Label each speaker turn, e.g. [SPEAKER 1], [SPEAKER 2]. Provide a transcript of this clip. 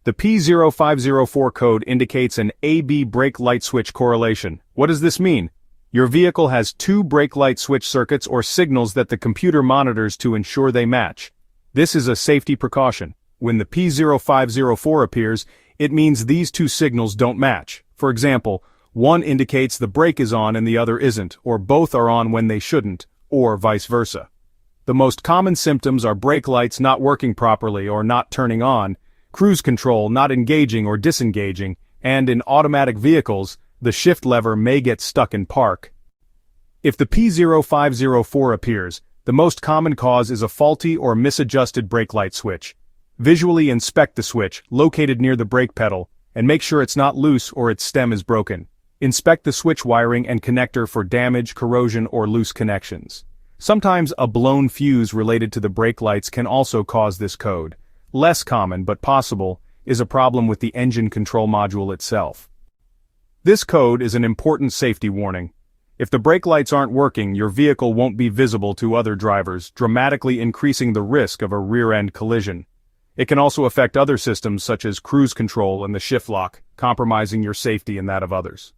[SPEAKER 1] The P0504 code indicates an AB brake light switch correlation. What does this mean? Your vehicle has two brake light switch circuits or signals that the computer monitors to ensure they match. This is a safety precaution. When the P0504 appears, it means these two signals don't match. For example, one indicates the brake is on and the other isn't, or both are on when they shouldn't, or vice versa. The most common symptoms are brake lights not working properly or not turning on, cruise control not engaging or disengaging, and in automatic vehicles, the shift lever may get stuck in park. If the P0504 appears, the most common cause is a faulty or misadjusted brake light switch. Visually inspect the switch, located near the brake pedal, and make sure it's not loose or its stem is broken. Inspect the switch wiring and connector for damage, corrosion, or loose connections. Sometimes a blown fuse related to the brake lights can also cause this code. Less common, but possible, is a problem with the engine control module itself. This code is an important safety warning. If the brake lights aren't working, your vehicle won't be visible to other drivers, dramatically increasing the risk of a rear-end collision. It can also affect other systems such as cruise control and the shift lock, compromising your safety and that of others.